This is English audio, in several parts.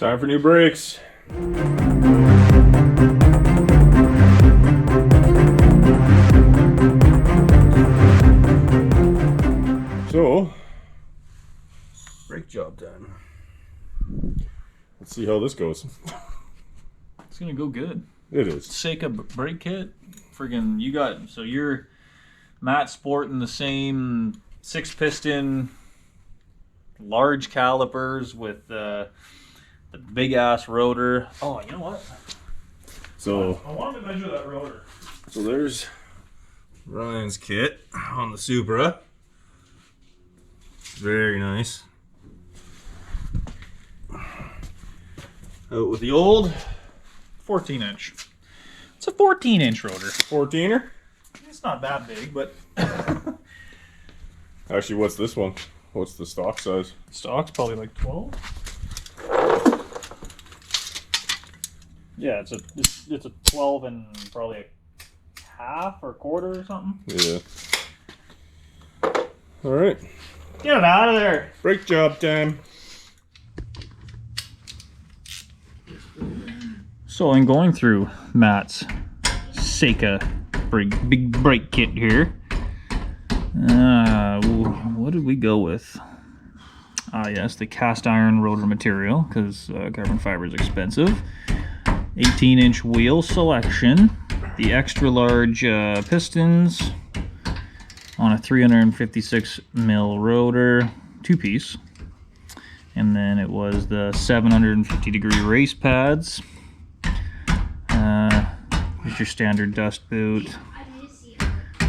Time for new brakes. So, brake job done. Let's see how this goes. It's gonna go good. It is. Ceika Brake Kit. Friggin', you got, so you're Matt sporting the same 6-piston large calipers with the big ass rotor. Oh, you know what? So I wanted to measure that rotor. So there's Ryan's kit on the Supra. Very nice. Out with the old 14-inch. It's a 14-inch rotor. 14er. It's not that big, but Actually, what's this one? What's the stock size? stock's probably like 12. Yeah, it's a 12 and probably a half or quarter or something. Yeah. All right. Get it out of there. Brake job time. So in going through Matt's Ceika big brake kit here, what did we go with? Yes, the cast iron rotor material, because carbon fiber is expensive. 18-inch wheel selection, the extra large pistons on a 356 mil rotor, 2-piece, and then it was the 750-degree race pads. Here's your standard dust boot.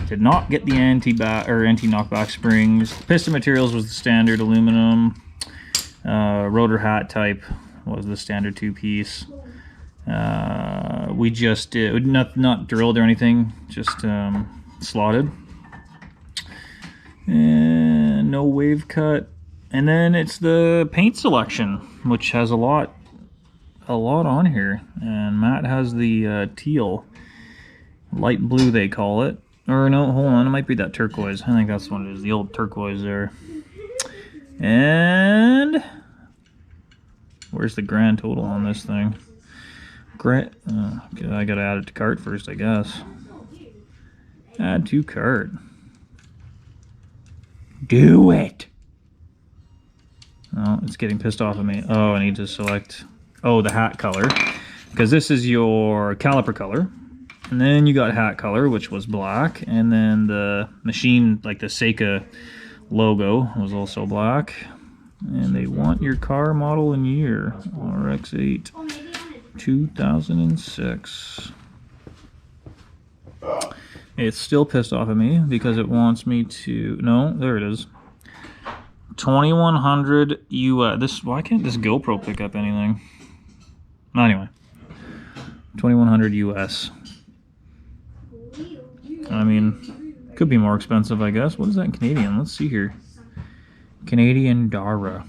Did not get the anti-knockback springs. The piston materials was the standard aluminum. Rotor hat type was the standard 2-piece. We just did not drilled or anything, just slotted. And no wave cut. And then it's the paint selection, which has a lot on here. And Matt has the teal, light blue they call it. Or no, hold on, it might be that turquoise. I think that's what it is, the old turquoise there. And where's the grand total on this thing? Okay, I gotta add it to cart first, I guess. Add to cart. Do it! Oh, it's getting pissed off at me. Oh, I need to select, the hat color. Because this is your caliper color. And then you got hat color, which was black. And then the machine, like the Ceika logo, was also black. And they want your car model and year. RX-8, 2006. It's still pissed off at me because it wants me to... No, there it is. 2100 US. Why can't this GoPro pick up anything? Anyway. 2100 US. I mean, could be more expensive, I guess. What is that in Canadian? Let's see here. Canadian Dara.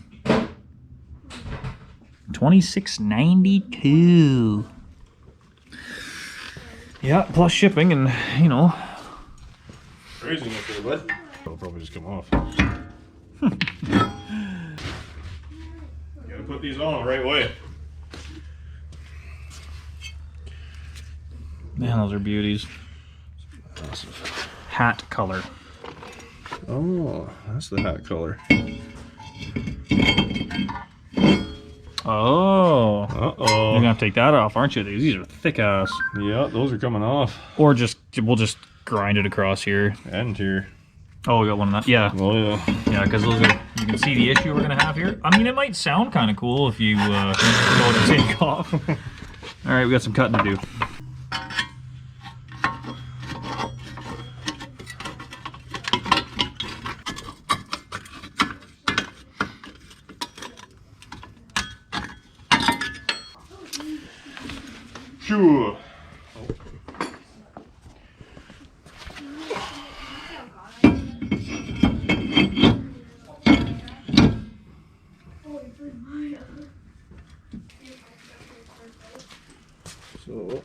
26.92. Yeah, plus shipping and, you know. Craziness there, bud. It'll probably just come off. Gotta put these on the right way. Man, those are beauties. Awesome. Hat color. Oh, that's the hat color. Oh. Uh-oh. You're gonna have to take that off, aren't you? These are thick ass. Yeah, those are coming off. Or we'll just grind it across here. And here. Oh, we got one of that. Yeah. Oh, yeah. Yeah, because those are, you can see the issue we're gonna have here. I mean, it might sound kind of cool if you go to take off. All right, we got some cutting to do. Sure. So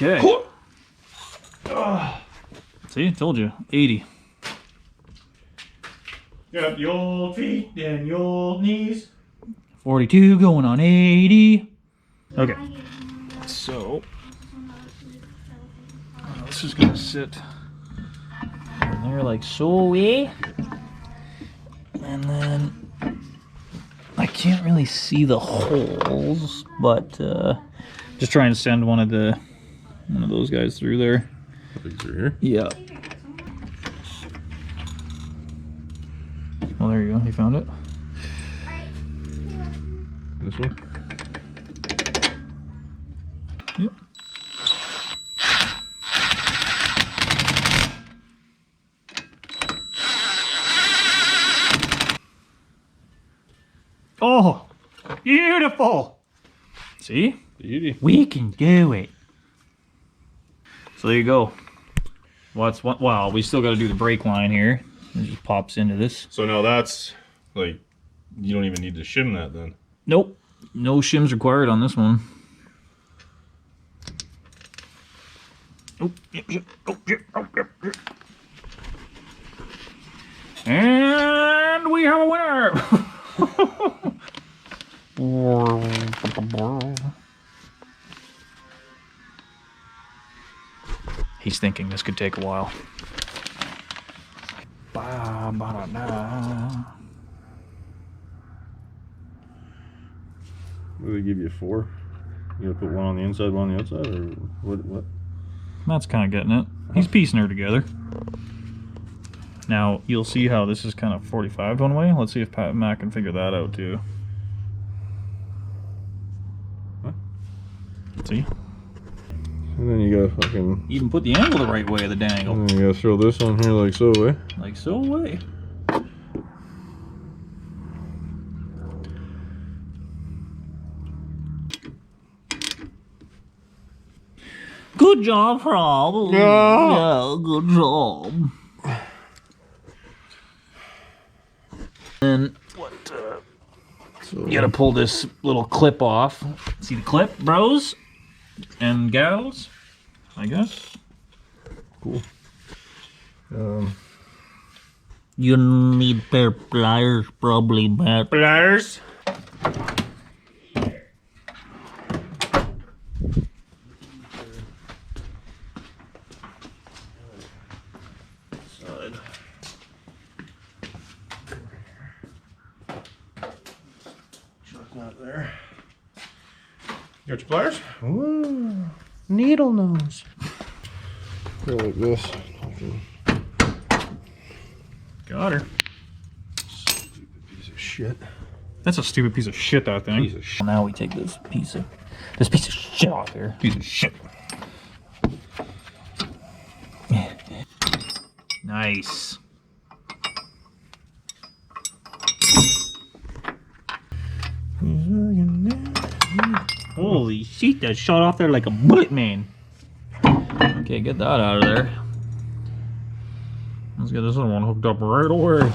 Okay. See, told you. 80. Get up the old feet and the old knees. 42 going on 80. Okay. So, this is going to sit in there like so, eh? And then I can't really see the holes, but just trying to send one of those guys through there. Things are here. Yeah. Well, there you go. You found it. This one? Yep. Oh, beautiful. See? Beauty. We can do it. So there you go. Wow, we still got to do the brake line here. It just pops into this. So now that's like, you don't even need to shim that then. Nope. No shims required on this one. Oh, yep. And we have a winner. He's thinking this could take a while. What do they give you 4? You gotta put one on the inside, one on the outside, or what? That's kind of getting it. He's piecing her together. Now, you'll see how this is kind of 45 one way. Let's see if Matt can figure that out too. What? See? And then you gotta fucking... Even put the angle the right way of the dangle. And then you gotta throw this on here like so, eh? Like so way. Good job, Rob. Yeah, good job. And what? So, You gotta pull this little clip off. See the clip, bros and gals? I guess. cool. You need pair of pliers, probably, Matt. Pliers. Not there. You got your pliers? Ooh, needle nose. Go like this. Got her. Stupid piece of shit. That's a stupid piece of shit, that thing. Piece of shit. Now we take this piece of shit off here. Piece of shit. Nice. Holy shit, that shot off there like a bullet, man. Okay, get that out of there. Let's get this other one hooked up right away.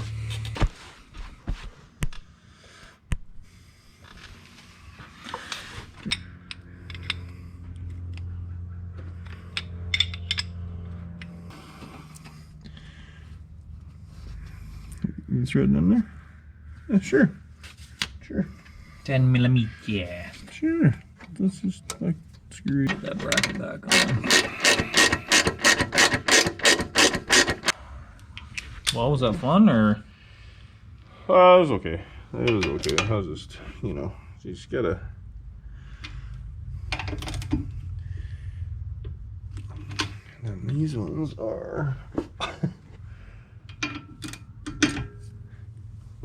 You threading in there? Yeah, sure. Sure. 10 millimeter. Yeah. Sure. Let's just like screw Put that bracket back on. Well, was that fun or? it was okay. It was okay. I was just, you know, you just gotta. And these ones are.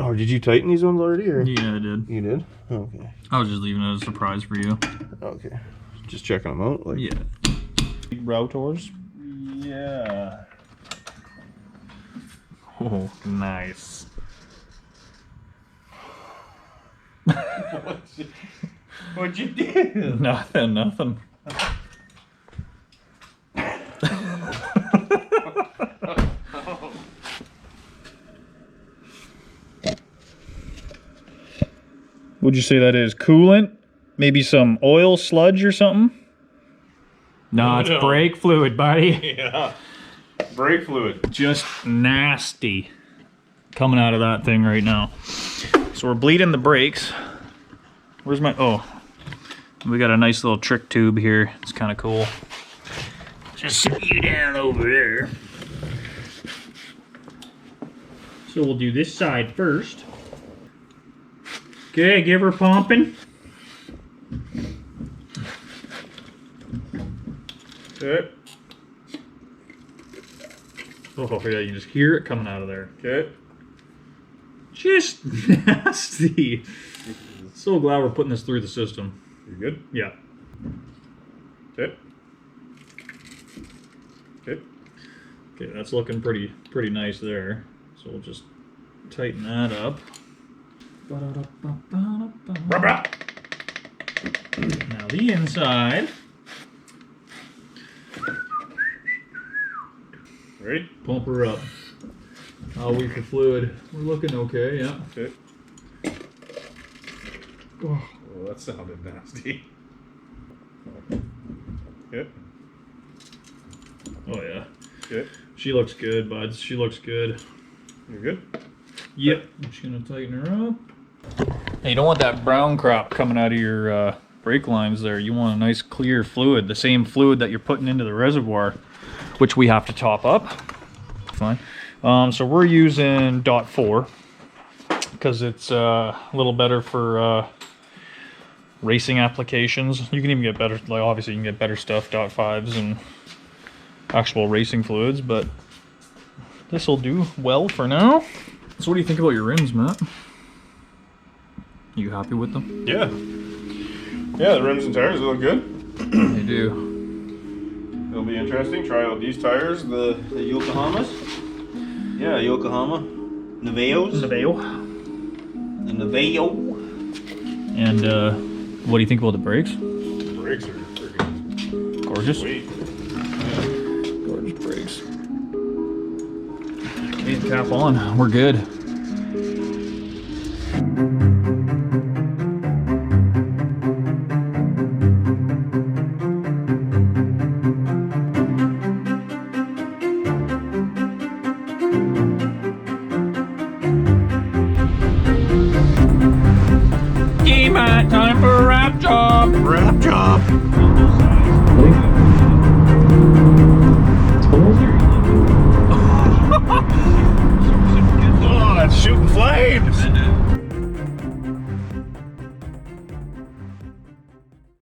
Oh, did you tighten these ones already? Or? Yeah, I did. You did? Okay. I was just leaving it as a surprise for you. Okay. Just checking them out. Like. Yeah. Rotors. Yeah. Oh, nice. What'd you do? Nothing. Would you say that is coolant? Maybe some oil sludge or something? No, it's brake fluid, buddy. Yeah. Brake fluid. Just nasty coming out of that thing right now. So we're bleeding the brakes. Where's my, oh, we got a nice little trick tube here. It's kind of cool. Just sit you down over there. So we'll do this side first. Okay, give her pumping. Okay. Oh yeah, you can just hear it coming out of there. Okay. Just nasty. So glad we're putting this through the system. You good? Yeah. Okay. Okay. Okay, that's looking pretty nice there. So we'll just tighten that up. Now the inside. Ready? Pump her up. I'll wait for fluid. We're looking okay, yeah. Okay. Oh. Oh, that sounded nasty. Okay. Oh yeah. Okay. She looks good, buds. She looks good. You good? Yep. I'm just gonna tighten her up. Hey, you don't want that brown crop coming out of your brake lines there. You want a nice clear fluid, the same fluid that you're putting into the reservoir, which we have to top up. Fine. So we're using .4 because it's a little better for racing applications. You can even get better, like obviously you can get better stuff, .5s and actual racing fluids, but this will do well for now. So what do you think about your rims, Matt? You happy with them? Yeah. Yeah, the rims and tires look good. They do. It'll be interesting. Try out these tires, the Yokohamas. Yeah, Yokohama. Neveos. Neveo. The Neveo. And what do you think about the brakes? The brakes are freaking Gorgeous. sweet. Gorgeous brakes. Okay, cap on. We're good. Time for wrap job. Wrap job.